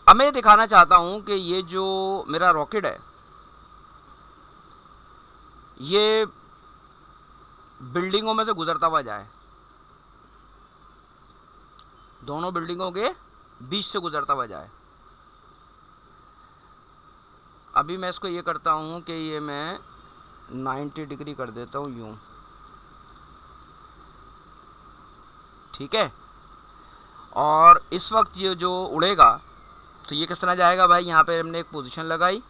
अब मैं दिखाना चाहता हूं कि ये जो मेरा रॉकेट है ये बिल्डिंगों में से गुजरता हुआ जाए, दोनों बिल्डिंगों के बीच से गुजरता हुआ जाए। अभी मैं इसको ये करता हूँ कि ये मैं 90 डिग्री कर देता हूँ यूँ, ठीक है। और इस वक्त ये जो उड़ेगा तो ये किस तरह जाएगा भाई, यहाँ पे हमने एक पोजीशन लगाई,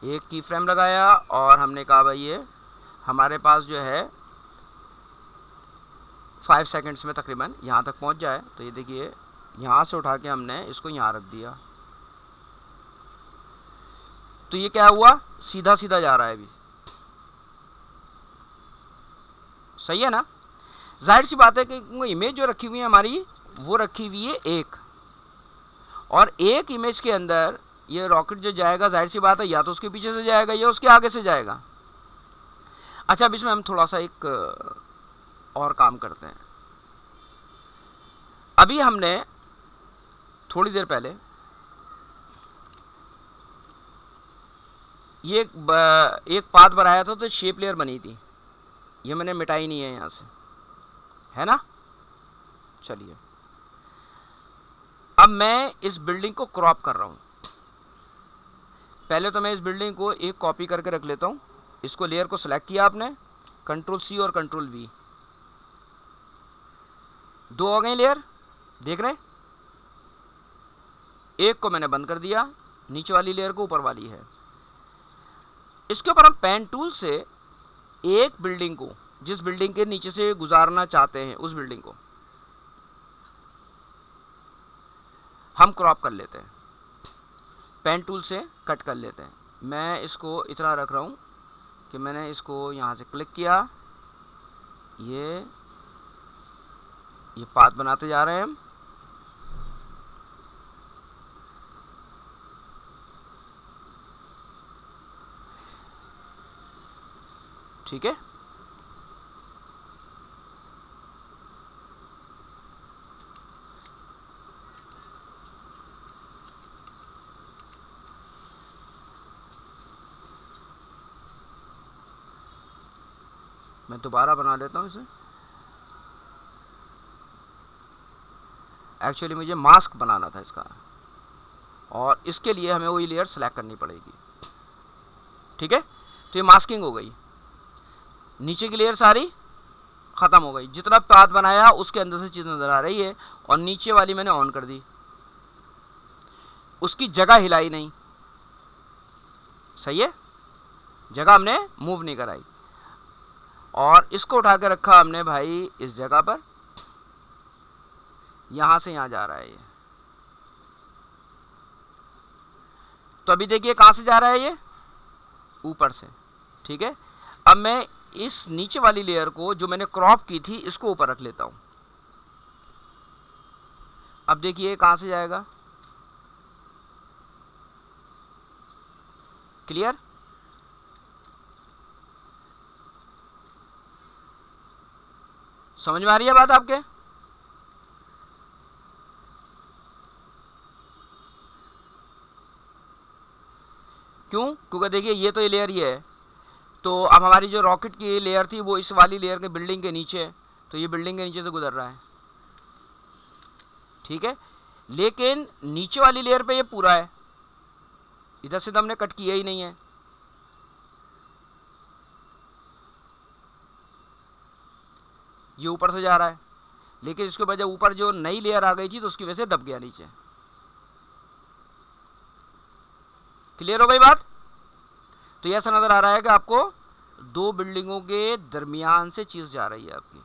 एक की फ्रेम लगाया और हमने कहा भाई ये हमारे पास जो है 5 सेकंड्स में तकरीबन यहाँ तक पहुँच जाए। तो ये देखिए यहाँ से उठा के हमने इसको यहाँ रख दिया, तो ये क्या हुआ, सीधा सीधा जा रहा है अभी, सही है ना। जाहिर सी बात है कि इमेज जो रखी हुई है हमारी वो रखी हुई है एक, और एक इमेज के अंदर ये रॉकेट जो जाएगा जाहिर सी बात है या तो उसके पीछे से जाएगा या उसके आगे से जाएगा। अच्छा, अब इसमें हम थोड़ा सा एक और काम करते हैं। अभी हमने थोड़ी देर पहले ये एक पाथ बनाया था तो शेप लेयर बनी थी, ये मैंने मिटाई नहीं है यहाँ से, है ना। चलिए अब मैं इस बिल्डिंग को क्रॉप कर रहा हूँ। पहले तो मैं इस बिल्डिंग को एक कॉपी करके रख लेता हूँ। इसको लेयर को सिलेक्ट किया आपने, कंट्रोल सी और कंट्रोल वी, दो हो गई लेयर, देख रहे हैं। एक को मैंने बंद कर दिया, नीचे वाली लेयर को ऊपर वाली है। इसके ऊपर हम पेन टूल से एक बिल्डिंग को, जिस बिल्डिंग के नीचे से गुजारना चाहते हैं उस बिल्डिंग को हम क्रॉप कर लेते हैं, पेन टूल से कट कर लेते हैं। मैं इसको इतना रख रहा हूँ कि मैंने इसको यहाँ से क्लिक किया, ये पाथ बनाते जा रहे हैं हम। ठीक है, मैं दोबारा बना लेता हूँ इसे। एक्चुअली मुझे मास्क बनाना था इसका, और इसके लिए हमें वही लेयर सेलेक्ट करनी पड़ेगी, ठीक है। तो ये मास्किंग हो गई, नीचे की लेयर सारी ख़त्म हो गई, जितना पाथ बनाया उसके अंदर से चीज़ नज़र आ रही है, और नीचे वाली मैंने ऑन कर दी, उसकी जगह हिलाई नहीं, सही है, जगह हमने मूव नहीं कराई। और इसको उठा के रखा हमने भाई इस जगह पर, यहां से यहां जा रहा है ये। तो अभी देखिए कहां से जा रहा है ये, ऊपर से, ठीक है। अब मैं इस नीचे वाली लेयर को जो मैंने क्रॉप की थी इसको ऊपर रख लेता हूं। अब देखिए कहां से जाएगा, क्लियर। समझ में आ रही है बात आपके। क्यों, क्योंकि देखिए ये तो ये लेयर ही है, तो अब हमारी जो रॉकेट की लेयर थी वो इस वाली लेयर के बिल्डिंग के नीचे है, तो ये बिल्डिंग के नीचे से गुजर रहा है, ठीक है। लेकिन नीचे वाली लेयर पे ये पूरा है, इधर से तो हमने कट किया ही नहीं है, ये ऊपर से जा रहा है, लेकिन इसके वजह ऊपर जो नई लेयर आ गई थी तो उसकी वजह से दब गया नीचे। क्लियर हो गई बात। तो ऐसा नजर आ रहा है कि आपको दो बिल्डिंगों के दरमियान से चीज जा रही है आपकी।